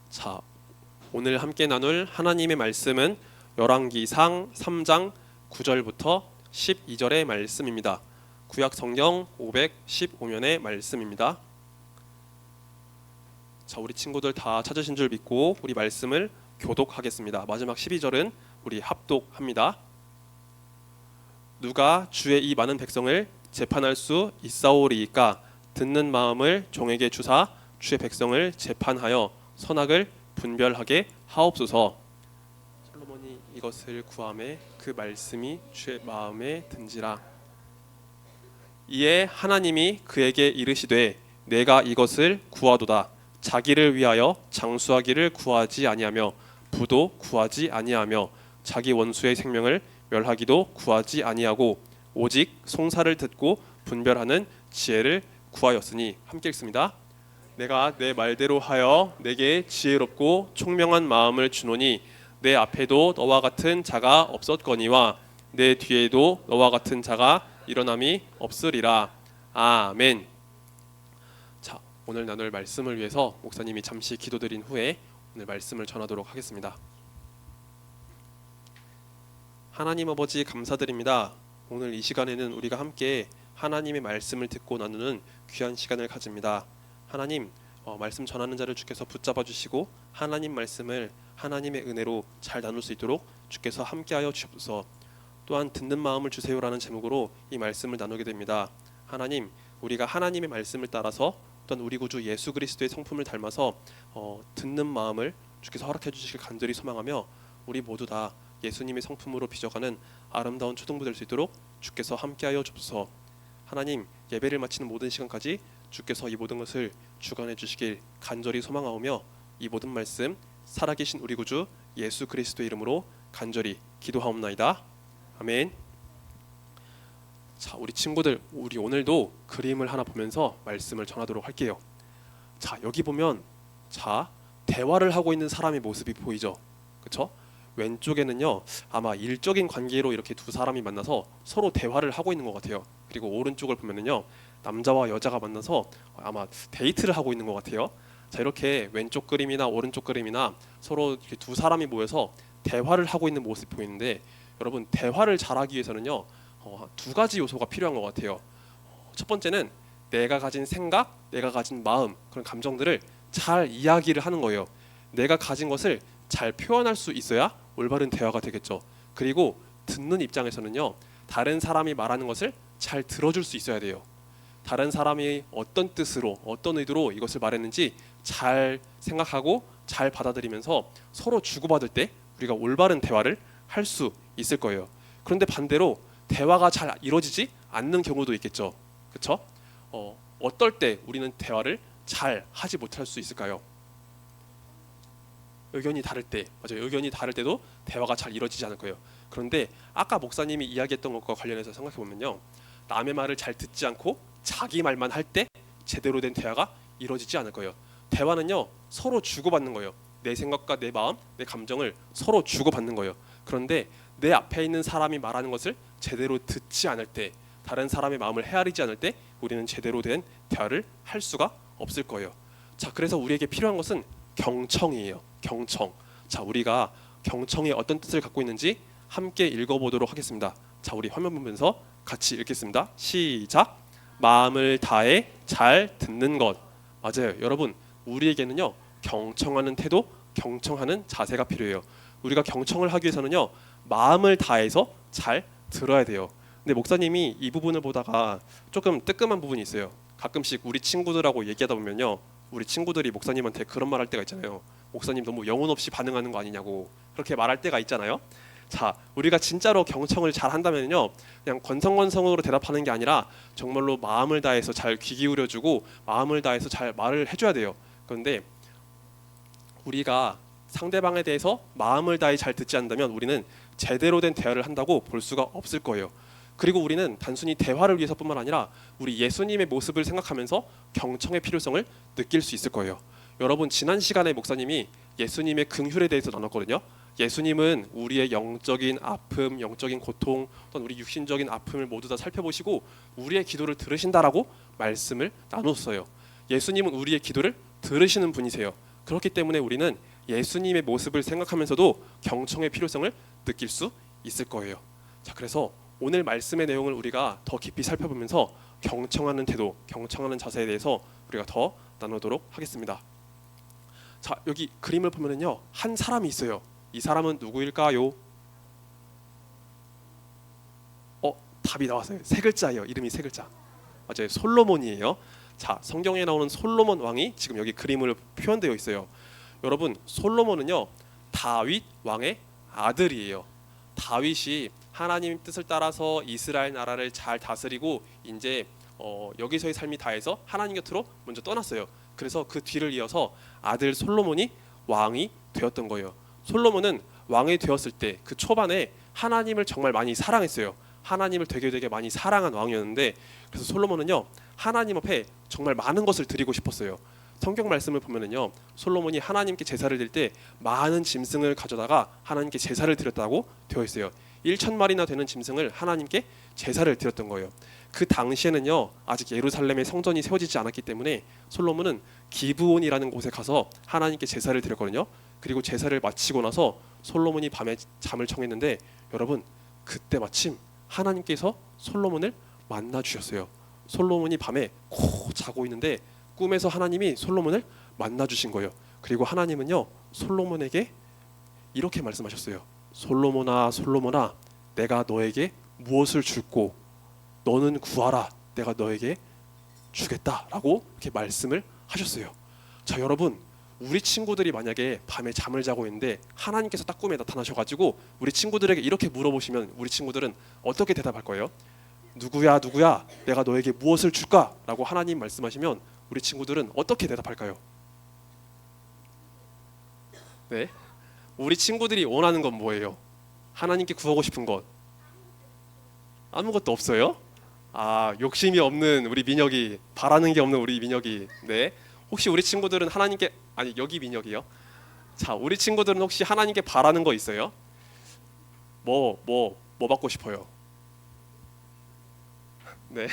자, 오늘 함께 나눌 하나님의 말씀은 열왕기상 3장 9절부터 12절의 말씀입니다. 구약 성경 515면의 말씀입니다. 자, 우리 친구들 다 찾으신 줄 믿고 우리 말씀을 교독하겠습니다. 마지막 12절은 우리 합독합니다. 누가 주의 이 많은 백성을 재판할 수 있사오리이까? 듣는 마음을 종에게 주사 주의 백성을 재판하여 선악을 분별하게 하옵소서. 솔로몬이 이것을 구하매 그 말씀이 주의 마음에 든지라. 이에 하나님이 그에게 이르시되 내가 이것을 구하도다. 자기를 위하여 장수하기를 구하지 아니하며 부도 구하지 아니하며 자기 원수의 생명을 멸하기도 구하지 아니하고 오직 송사를 듣고 분별하는 지혜를 구하였으니. 함께 읽습니다. 내가 내 말대로 하여 내게 지혜롭고 총명한 마음을 주노니 내 앞에도 너와 같은 자가 없었거니와 내 뒤에도 너와 같은 자가 일어남이 없으리라. 아멘. 자, 오늘 나눌 말씀을 위해서 목사님이 잠시 기도드린 후에 오늘 말씀을 전하도록 하겠습니다. 하나님 아버지 감사드립니다. 오늘 이 시간에는 우리가 함께 하나님의 말씀을 듣고 나누는 귀한 시간을 가집니다. 하나님, 말씀 전하는 자를 주께서 붙잡아 주시고 하나님 말씀을 하나님의 은혜로 잘 나눌 수 있도록 주께서 함께하여 주옵소서. 또한 듣는 마음을 주세요라는 제목으로 이 말씀을 나누게 됩니다. 하나님, 우리가 하나님의 말씀을 따라서 또한 우리 구주 예수 그리스도의 성품을 닮아서 듣는 마음을 주께서 허락해 주시길 간절히 소망하며 우리 모두 다 예수님의 성품으로 빚어가는 아름다운 초등부 될 수 있도록 주께서 함께하여 주옵소서. 하나님, 예배를 마치는 모든 시간까지 주께서 이 모든 것을 주관해 주시길 간절히 소망하오며 이 모든 말씀 살아계신 우리 구주 예수 그리스도의 이름으로 간절히 기도하옵나이다. 아멘. 자, 우리 친구들, 우리 오늘도 그림을 하나 보면서 말씀을 전하도록 할게요. 자, 여기 보면 자, 대화를 하고 있는 사람의 모습이 보이죠? 그렇죠? 왼쪽에는요, 아마 일적인 관계로 이렇게 두 사람이 만나서 서로 대화를 하고 있는 것 같아요. 그리고 오른쪽을 보면은요, 남자와 여자가 만나서 아마 데이트를 하고 있는 것 같아요. 자, 이렇게 왼쪽 그림이나 오른쪽 그림이나 서로 이렇게 두 사람이 모여서 대화를 하고 있는 모습이 보이는데, 여러분, 대화를 잘하기 위해서는요, 두 가지 요소가 필요한 것 같아요. 첫 번째는 내가 가진 생각, 내가 가진 마음, 그런 감정들을 잘 이야기를 하는 거예요. 내가 가진 것을 잘 표현할 수 있어야 올바른 대화가 되겠죠. 그리고 듣는 입장에서는요, 다른 사람이 말하는 것을 잘 들어줄 수 있어야 돼요. 다른 사람이 어떤 뜻으로, 어떤 의도로 이것을 말했는지 잘 생각하고 잘 받아들이면서 서로 주고받을 때 우리가 올바른 대화를 할 수 있을 거예요. 그런데 반대로 대화가 잘 이루어지지 않는 경우도 있겠죠. 그렇죠? 어떨 때 우리는 대화를 잘 하지 못할 수 있을까요? 의견이 다를 때, 맞아요. 의견이 다를 때도 대화가 잘 이루어지지 않을 거예요. 그런데 아까 목사님이 이야기했던 것과 관련해서 생각해 보면요, 남의 말을 잘 듣지 않고 자기 말만 할 때 제대로 된 대화가 이루어지지 않을 거예요. 대화는요, 서로 주고받는 거예요. 내 생각과 내 마음, 내 감정을 서로 주고받는 거예요. 그런데 내 앞에 있는 사람이 말하는 것을 제대로 듣지 않을 때, 다른 사람의 마음을 헤아리지 않을 때 우리는 제대로 된 대화를 할 수가 없을 거예요. 자, 그래서 우리에게 필요한 것은 경청이에요. 경청. 자, 우리가 경청이 어떤 뜻을 갖고 있는지 함께 읽어보도록 하겠습니다. 자, 우리 화면 보면서 같이 읽겠습니다. 시작. 마음을 다해 잘 듣는 것. 맞아요. 여러분, 우리에게는요, 경청하는 태도, 경청하는 자세가 필요해요. 우리가 경청을 하기 위해서는요, 마음을 다해서 잘 들어야 돼요. 근데 목사님이 이 부분을 보다가 조금 뜨끔한 부분이 있어요. 가끔씩 우리 친구들하고 얘기하다 보면요, 우리 친구들이 목사님한테 그런 말 할 때가 있잖아요. 목사님 너무 영혼 없이 반응하는 거 아니냐고 그렇게 말할 때가 있잖아요. 자, 우리가 진짜로 경청을 잘 한다면요, 그냥 건성건성으로 대답하는 게 아니라 정말로 마음을 다해서 잘 귀 기울여주고 마음을 다해서 잘 말을 해줘야 돼요. 그런데 우리가 상대방에 대해서 마음을 다해 잘 듣지 않는다면 우리는 제대로 된 대화를 한다고 볼 수가 없을 거예요. 그리고 우리는 단순히 대화를 위해서뿐만 아니라 우리 예수님의 모습을 생각하면서 경청의 필요성을 느낄 수 있을 거예요. 여러분, 지난 시간에 목사님이 예수님의 긍휼에 대해서 나눴거든요. 예수님은 우리의 영적인 아픔, 영적인 고통, 또는 우리 육신적인 아픔을 모두 다 살펴보시고 우리의 기도를 들으신다라고 말씀을 나눴어요. 예수님은 우리의 기도를 들으시는 분이세요. 그렇기 때문에 우리는 예수님의 모습을 생각하면서도 경청의 필요성을 느낄 수 있을 거예요. 자, 그래서 오늘 말씀의 내용을 우리가 더 깊이 살펴보면서 경청하는 태도, 경청하는 자세에 대해서 우리가 더 나누도록 하겠습니다. 자, 여기 그림을 보면은요, 한 사람이 있어요. 이 사람은 누구일까요? 답이 나왔어요. 세 글자예요. 이름이 세 글자. 맞아요. 솔로몬이에요. 자, 성경에 나오는 솔로몬 왕이 지금 여기 그림으로 표현되어 있어요. 여러분, 솔로몬은요, 다윗 왕의 아들이에요. 다윗이 하나님 뜻을 따라서 이스라엘 나라를 잘 다스리고 이제 여기서의 삶이 다해서 하나님 곁으로 먼저 떠났어요. 그래서 그 뒤를 이어서 아들 솔로몬이 왕이 되었던 거예요. 솔로몬은 왕이 되었을 때 그 초반에 하나님을 정말 많이 사랑했어요. 하나님을 되게 많이 사랑한 왕이었는데, 그래서 솔로몬은요, 하나님 앞에 정말 많은 것을 드리고 싶었어요. 성경 말씀을 보면은요, 솔로몬이 하나님께 제사를 드릴 때 많은 짐승을 가져다가 하나님께 제사를 드렸다고 되어 있어요. 1,000마리나 되는 짐승을 하나님께 제사를 드렸던 거예요. 그 당시에는요, 아직 예루살렘의 성전이 세워지지 않았기 때문에 솔로몬은 기브온이라는 곳에 가서 하나님께 제사를 드렸거든요. 그리고 제사를 마치고 나서 솔로몬이 밤에 잠을 청했는데, 여러분, 그때 마침 하나님께서 솔로몬을 만나 주셨어요. 솔로몬이 밤에 코 자고 있는데 꿈에서 하나님이 솔로몬을 만나 주신 거예요. 그리고 하나님은요, 솔로몬에게 이렇게 말씀하셨어요. 솔로몬아, 솔로몬아, 내가 너에게 무엇을 줄고 너는 구하라, 내가 너에게 주겠다라고 이렇게 말씀을 하셨어요. 자, 여러분, 우리 친구들이 만약에 밤에 잠을 자고 있는데 하나님께서 딱 꿈에 나타나셔가지고 우리 친구들에게 이렇게 물어보시면 우리 친구들은 어떻게 대답할 거예요? 누구야, 누구야, 내가 너에게 무엇을 줄까? 라고 하나님 말씀하시면 우리 친구들은 어떻게 대답할까요? 네, 우리 친구들이 원하는 건 뭐예요? 하나님께 구하고 싶은 것 아무것도 없어요? 욕심이 없는 우리 민혁이, 바라는 게 없는 우리 민혁이. 네, 혹시 우리 친구들은 하나님께, 여기 민혁이요. 자, 우리 친구들은 혹시 하나님께 바라는 거 있어요? 뭐 받고 싶어요? 네,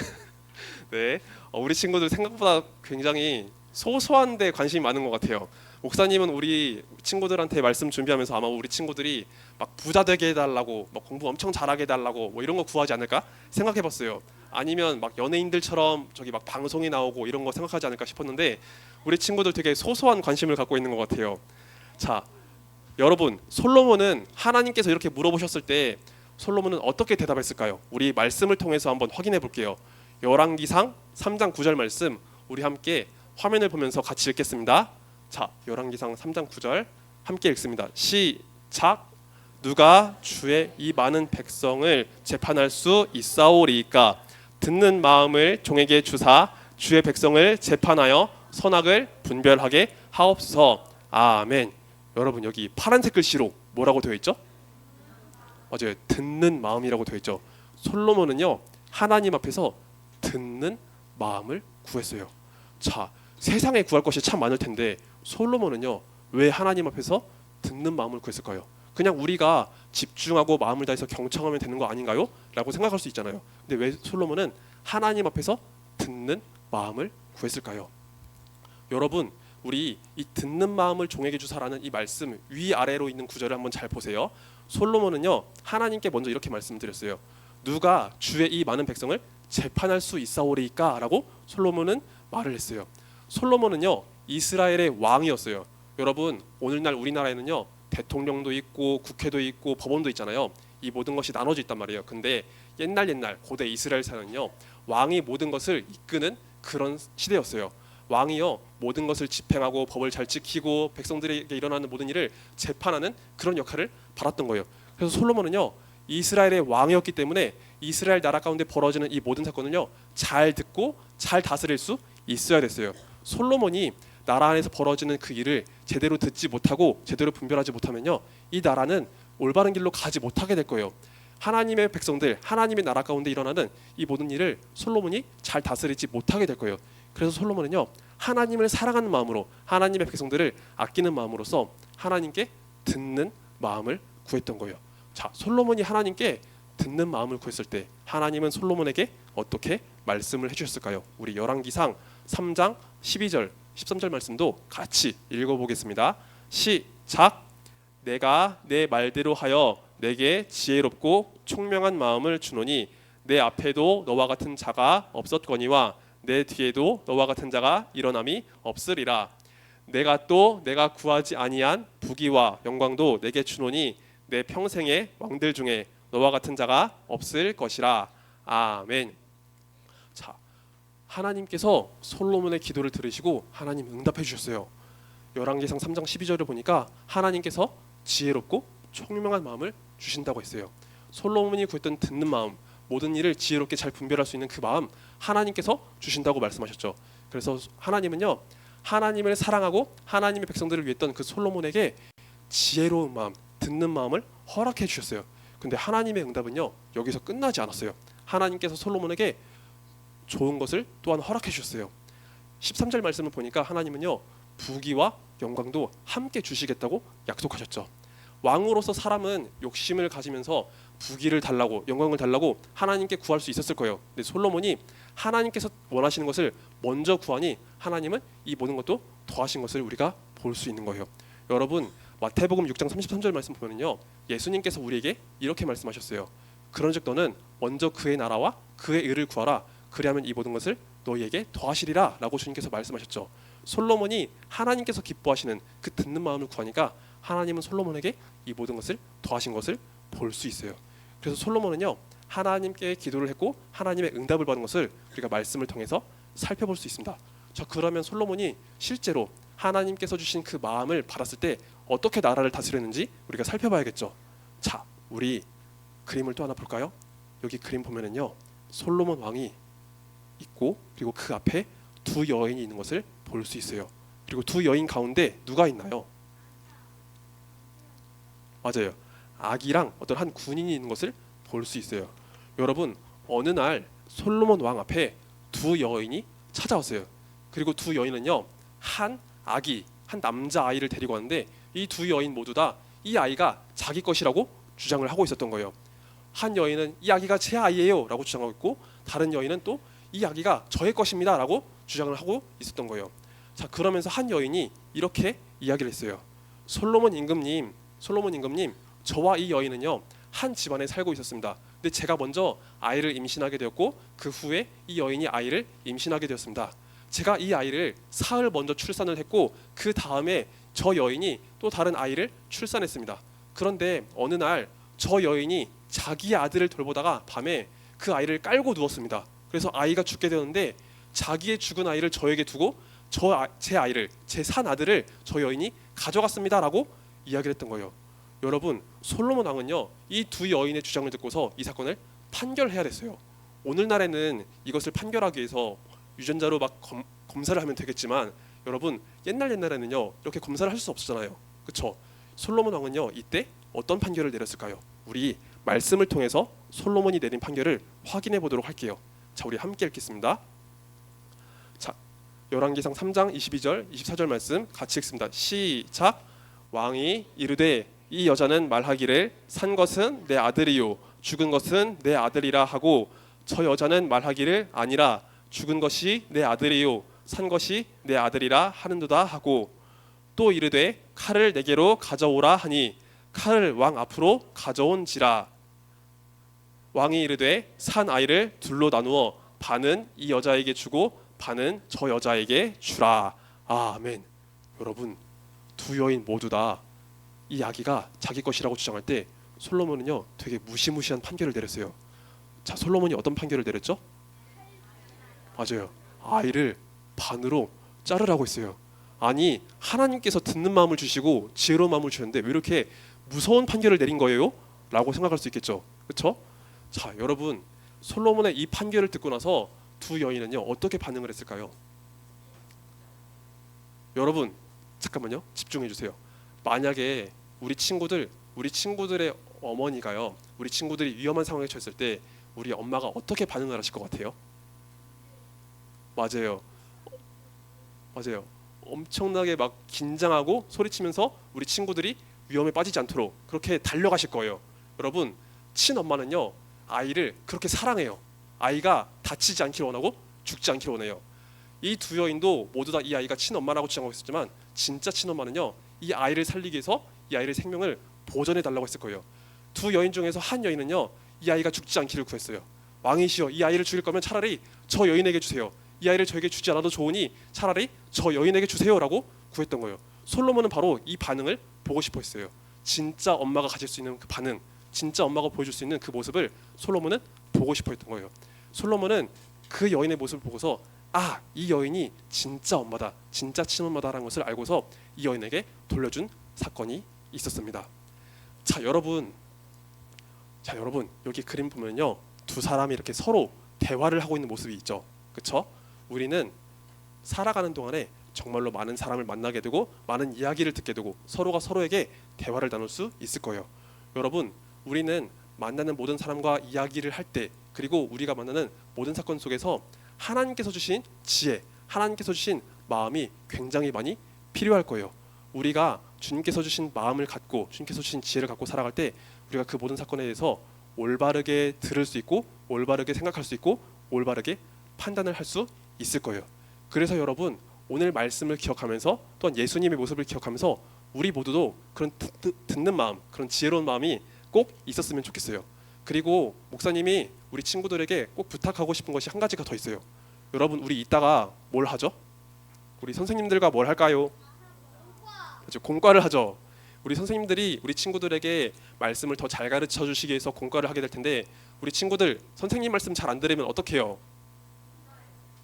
네. 우리 친구들 생각보다 굉장히 소소한 데 관심이 많은 것 같아요. 목사님은 우리 친구들한테 말씀 준비하면서 아마 우리 친구들이 막 부자 되게 해달라고, 막 공부 엄청 잘하게 해달라고 뭐 이런 거 구하지 않을까 생각해봤어요. 아니면 막 연예인들처럼 저기 막 방송이 나오고 이런 거 생각하지 않을까 싶었는데 우리 친구들 되게 소소한 관심을 갖고 있는 것 같아요. 자, 여러분, 솔로몬은 하나님께서 이렇게 물어보셨을 때 솔로몬은 어떻게 대답했을까요? 우리 말씀을 통해서 한번 확인해 볼게요. 열왕기상 3장 9절 말씀 우리 함께 화면을 보면서 같이 읽겠습니다. 자, 열왕기상 3장 9절 함께 읽습니다. 시작. 누가 주의 이 많은 백성을 재판할 수 있사오리이까? 듣는 마음을 종에게 주사 주의 백성을 재판하여 선악을 분별하게 하옵소서. 아멘. 여러분, 여기 파란색 글씨로 뭐라고 되어 있죠? 맞아요. 듣는 마음이라고 되어 있죠. 솔로몬은요, 하나님 앞에서 듣는 마음을 구했어요. 자, 세상에 구할 것이 참 많을 텐데 솔로몬은요, 왜 하나님 앞에서 듣는 마음을 구했을까요? 그냥 우리가 집중하고 마음을 다해서 경청하면 되는 거 아닌가요? 라고 생각할 수 있잖아요. 근데 왜 솔로몬은 하나님 앞에서 듣는 마음을 구했을까요? 여러분, 우리 이 듣는 마음을 종에게 주사라는 이 말씀 위아래로 있는 구절을 한번 잘 보세요. 솔로몬은요, 하나님께 먼저 이렇게 말씀드렸어요. 누가 주의 이 많은 백성을 재판할 수 있사오리이까? 라고 솔로몬은 말을 했어요. 솔로몬은요, 이스라엘의 왕이었어요. 여러분, 오늘날 우리나라에는요, 대통령도 있고 국회도 있고 법원도 있잖아요. 이 모든 것이 나눠져 있단 말이에요. 근데 옛날 고대 이스라엘사는요, 왕이 모든 것을 이끄는 그런 시대였어요. 왕이요, 모든 것을 집행하고 법을 잘 지키고 백성들에게 일어나는 모든 일을 재판하는 그런 역할을 받았던 거예요. 그래서 솔로몬은요, 이스라엘의 왕이었기 때문에 이스라엘 나라 가운데 벌어지는 이 모든 사건을요, 잘 듣고 잘 다스릴 수 있어야 됐어요. 솔로몬이 나라 안에서 벌어지는 그 일을 제대로 듣지 못하고 제대로 분별하지 못하면요, 이 나라는 올바른 길로 가지 못하게 될 거예요. 하나님의 백성들, 하나님의 나라 가운데 일어나는 이 모든 일을 솔로몬이 잘 다스리지 못하게 될 거예요. 그래서 솔로몬은요, 하나님을 사랑하는 마음으로 하나님의 백성들을 아끼는 마음으로서 하나님께 듣는 마음을 구했던 거예요. 자, 솔로몬이 하나님께 듣는 마음을 구했을 때 하나님은 솔로몬에게 어떻게 말씀을 해주셨을까요? 우리 열왕기상 3장 12절 13절 말씀도 같이 읽어보겠습니다. 시작. 내가 내 말대로 하여 내게 지혜롭고 총명한 마음을 주노니 내 앞에도 너와 같은 자가 없었거니와 내 뒤에도 너와 같은 자가 일어남이 없으리라. 내가 구하지 아니한 부귀와 영광도 내게 주노니 내 평생의 왕들 중에 너와 같은 자가 없을 것이라. 아멘. 자, 하나님께서 솔로몬의 기도를 들으시고 하나님 응답해 주셨어요. 열왕기상 3장 12절을 보니까 하나님께서 지혜롭고 총명한 마음을 주신다고 했어요. 솔로몬이 구했던 듣는 마음, 모든 일을 지혜롭게 잘 분별할 수 있는 그 마음 하나님께서 주신다고 말씀하셨죠. 그래서 하나님은요, 하나님을 사랑하고 하나님의 백성들을 위했던 그 솔로몬에게 지혜로운 마음, 듣는 마음을 허락해 주셨어요. 근데 하나님의 응답은요, 여기서 끝나지 않았어요. 하나님께서 솔로몬에게 좋은 것을 또한 허락해 주셨어요. 13절 말씀을 보니까 하나님은요, 부귀와 영광도 함께 주시겠다고 약속하셨죠. 왕으로서 사람은 욕심을 가지면서 부귀를 달라고 영광을 달라고 하나님께 구할 수 있었을 거예요. 근데 솔로몬이 하나님께서 원하시는 것을 먼저 구하니 하나님은 이 모든 것도 더하신 것을 우리가 볼 수 있는 거예요. 여러분, 마태복음 6장 33절 말씀 보면은요, 예수님께서 우리에게 이렇게 말씀하셨어요. 그런즉 너는 먼저 그의 나라와 그의 의를 구하라. 그리하면 이 모든 것을 너희에게 더하시리라 라고 주님께서 말씀하셨죠. 솔로몬이 하나님께서 기뻐하시는 그 듣는 마음을 구하니까 하나님은 솔로몬에게 이 모든 것을 더하신 것을 볼 수 있어요. 그래서 솔로몬은요, 하나님께 기도를 했고 하나님의 응답을 받은 것을 우리가 말씀을 통해서 살펴볼 수 있습니다. 자, 그러면 솔로몬이 실제로 하나님께서 주신 그 마음을 받았을 때 어떻게 나라를 다스렸는지 우리가 살펴봐야겠죠. 자, 우리 그림을 또 하나 볼까요? 여기 그림 보면은요, 솔로몬 왕이 있고 그리고 그 앞에 두 여인이 있는 것을 볼 수 있어요. 그리고 두 여인 가운데 누가 있나요? 맞아요. 아기랑 어떤 한 군인이 있는 것을 볼 수 있어요. 여러분, 어느 날 솔로몬 왕 앞에 두 여인이 찾아왔어요. 그리고 두 여인은요, 한 아기, 한 남자 아이를 데리고 왔는데 이 두 여인 모두 다 이 아이가 자기 것이라고 주장을 하고 있었던 거예요. 한 여인은 이 아기가 제 아이예요 라고 주장하고 있고, 다른 여인은 또 이 아기가 저의 것입니다 라고 주장을 하고 있었던 거예요. 자, 그러면서 한 여인이 이렇게 이야기를 했어요. 솔로몬 임금님, 저와 이 여인은요, 한 집안에 살고 있었습니다. 근데 제가 먼저 아이를 임신하게 되었고 그 후에 이 여인이 아이를 임신하게 되었습니다. 제가 이 아이를 사흘 먼저 출산을 했고 그 다음에 저 여인이 또 다른 아이를 출산했습니다. 그런데 어느 날 저 여인이 자기 아들을 돌보다가 밤에 그 아이를 깔고 누웠습니다. 그래서 아이가 죽게 되었는데 자기의 죽은 아이를 저에게 두고 제 아이를, 제 산 아들을 저 여인이 가져갔습니다 라고 이야기를 했던 거예요. 여러분, 솔로몬 왕은요, 이 두 여인의 주장을 듣고서 이 사건을 판결해야 됐어요. 오늘날에는 이것을 판결하기 위해서 유전자로 막 검사를 하면 되겠지만, 여러분, 옛날에는요 이렇게 검사를 할 수 없었잖아요. 그렇죠? 솔로몬 왕은요, 이때 어떤 판결을 내렸을까요? 우리 말씀을 통해서 솔로몬이 내린 판결을 확인해 보도록 할게요. 자, 우리 함께 읽겠습니다. 자, 열왕기상 3장 22절 24절 말씀 같이 읽습니다. 시작. 왕이 이르되 이 여자는 말하기를 산 것은 내 아들이요 죽은 것은 내 아들이라 하고, 저 여자는 말하기를 아니라 죽은 것이 내 아들이요 산 것이 내 아들이라 하는도다 하고, 또 이르되 칼을 내게로 가져오라 하니 칼을 왕 앞으로 가져온지라. 왕이 이르되 산 아이를 둘로 나누어 반은 이 여자에게 주고 반은 저 여자에게 주라. 아멘. 여러분, 두 여인 모두 다 이 아기가 자기 것이라고 주장할 때 솔로몬은요, 되게 무시무시한 판결을 내렸어요. 자, 솔로몬이 어떤 판결을 내렸죠? 맞아요. 아이를 반으로 자르라고 했어요. 아니, 하나님께서 듣는 마음을 주시고 지혜로운 마음을 주셨는데 왜 이렇게 무서운 판결을 내린 거예요? 라고 생각할 수 있겠죠. 그렇죠? 자, 여러분, 솔로몬의 이 판결을 듣고 나서 두 여인은요, 어떻게 반응을 했을까요? 여러분, 잠깐만요. 집중해 주세요. 만약에 우리 친구들의 어머니가요, 우리 친구들이 위험한 상황에 처했을 때 우리 엄마가 어떻게 반응을 하실 것 같아요? 맞아요. 엄청나게 막 긴장하고 소리치면서 우리 친구들이 위험에 빠지지 않도록 그렇게 달려가실 거예요. 여러분, 친엄마는요, 아이를 그렇게 사랑해요. 아이가 다치지 않기를 원하고 죽지 않기를 원해요. 이 두 여인도 모두 다 이 아이가 친엄마라고 주장하고 있었지만 진짜 친엄마는요, 이 아이를 살리기 위해서 이 아이의 생명을 보전해 달라고 했을 거예요. 두 여인 중에서 한 여인은요, 이 아이가 죽지 않기를 구했어요. 왕이시여, 이 아이를 죽일 거면 차라리 저 여인에게 주세요. 이 아이를 저에게 주지 않아도 좋으니 차라리 저 여인에게 주세요라고 구했던 거예요. 솔로몬은 바로 이 반응을 보고 싶어 했어요. 진짜 엄마가 가질 수 있는 그 반응, 진짜 엄마가 보여줄 수 있는 그 모습을 솔로몬은 보고 싶어 했던 거예요. 솔로몬은 그 여인의 모습을 보고서 이 여인이 진짜 엄마다, 진짜 친엄마다라는 것을 알고서 이 여인에게 돌려준 사건이 있었습니다. 자 여러분 여기 그림 보면요, 두 사람이 이렇게 서로 대화를 하고 있는 모습이 있죠. 그렇죠? 우리는 살아가는 동안에 정말로 많은 사람을 만나게 되고 많은 이야기를 듣게 되고 서로가 서로에게 대화를 나눌 수 있을 거예요. 여러분, 우리는 만나는 모든 사람과 이야기를 할 때, 그리고 우리가 만나는 모든 사건 속에서 하나님께서 주신 지혜, 하나님께서 주신 마음이 굉장히 많이 필요할 거예요. 우리가 주님께서 주신 마음을 갖고, 주님께서 주신 지혜를 갖고 살아갈 때 우리가 그 모든 사건에 대해서 올바르게 들을 수 있고, 올바르게 생각할 수 있고, 올바르게 판단을 할 수 있을 거예요. 그래서 여러분, 오늘 말씀을 기억하면서 또한 예수님의 모습을 기억하면서 우리 모두도 그런 듣는 마음, 그런 지혜로운 마음이 꼭 있었으면 좋겠어요. 그리고 목사님이 우리 친구들에게 꼭 부탁하고 싶은 것이 한 가지가 더 있어요. 여러분, 우리 이따가 뭘 하죠? 우리 선생님들과 뭘 할까요? 그렇죠, 공과를 하죠. 우리 선생님들이 우리 친구들에게 말씀을 더 잘 가르쳐 주시기 위해서 공과를 하게 될 텐데, 우리 친구들 선생님 말씀 잘 안 들으면 어떻게 해요?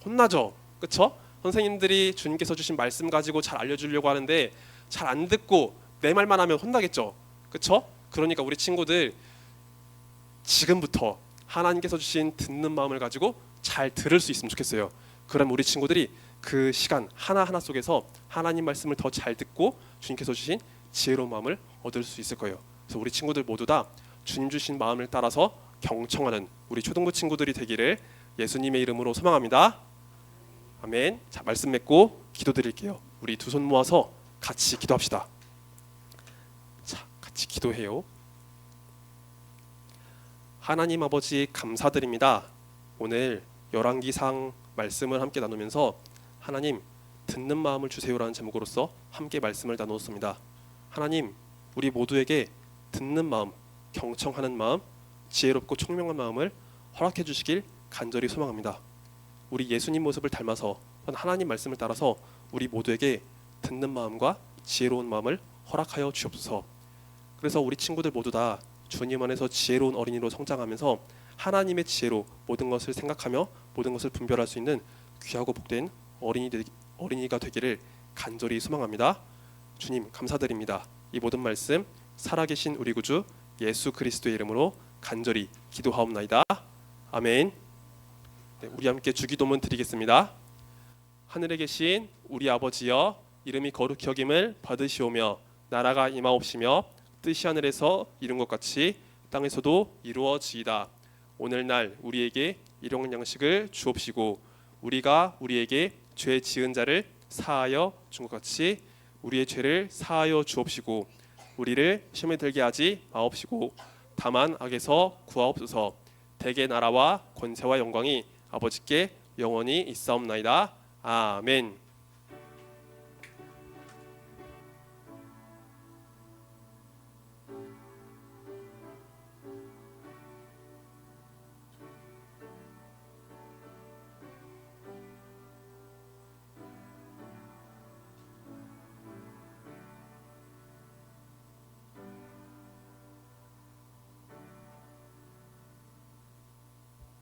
혼나죠. 그렇죠? 선생님들이 주님께서 주신 말씀 가지고 잘 알려주려고 하는데 잘 안 듣고 내 말만 하면 혼나겠죠. 그렇죠? 그러니까 우리 친구들 지금부터 하나님께서 주신 듣는 마음을 가지고 잘 들을 수 있으면 좋겠어요. 그럼 우리 친구들이 그 시간 하나하나 속에서 하나님 말씀을 더 잘 듣고 주님께서 주신 지혜로운 마음을 얻을 수 있을 거예요. 그래서 우리 친구들 모두 다 주님 주신 마음을 따라서 경청하는 우리 초등부 친구들이 되기를 예수님의 이름으로 소망합니다. 아멘. 자, 말씀 맺고 기도드릴게요. 우리 두 손 모아서 같이 기도합시다. 자, 같이 기도해요. 하나님 아버지, 감사드립니다. 오늘 열왕기상 말씀을 함께 나누면서 하나님, 듣는 마음을 주세요라는 제목으로서 함께 말씀을 나누었습니다. 하나님, 우리 모두에게 듣는 마음, 경청하는 마음, 지혜롭고 총명한 마음을 허락해 주시길 간절히 소망합니다. 우리 예수님 모습을 닮아서 하나님 말씀을 따라서 우리 모두에게 듣는 마음과 지혜로운 마음을 허락하여 주옵소서. 그래서 우리 친구들 모두 다 주님 안에서 지혜로운 어린이로 성장하면서 하나님의 지혜로 모든 것을 생각하며 모든 것을 분별할 수 있는 귀하고 복된 어린이가 되기를 간절히 소망합니다. 주님, 감사드립니다. 이 모든 말씀 살아계신 우리 구주 예수 그리스도의 이름으로 간절히 기도하옵나이다. 아멘. 네, 우리 함께 주기도문 드리겠습니다. 하늘에 계신 우리 아버지여, 이름이 거룩히 여김을 받으시오며 나라가 임하옵시며 뜻이 하늘에서 이룬 것 같이 땅에서도 이루어지이다. 오늘날 우리에게 일용할 양식을 주옵시고 우리가 우리에게 죄 지은 자를 사하여 준 것 같이 우리의 죄를 사하여 주옵시고 우리를 시험에 들게 하지 마옵시고 다만 악에서 구하옵소서. 대개 나라와 권세와 영광이 아버지께 영원히 있사옵나이다. 아멘.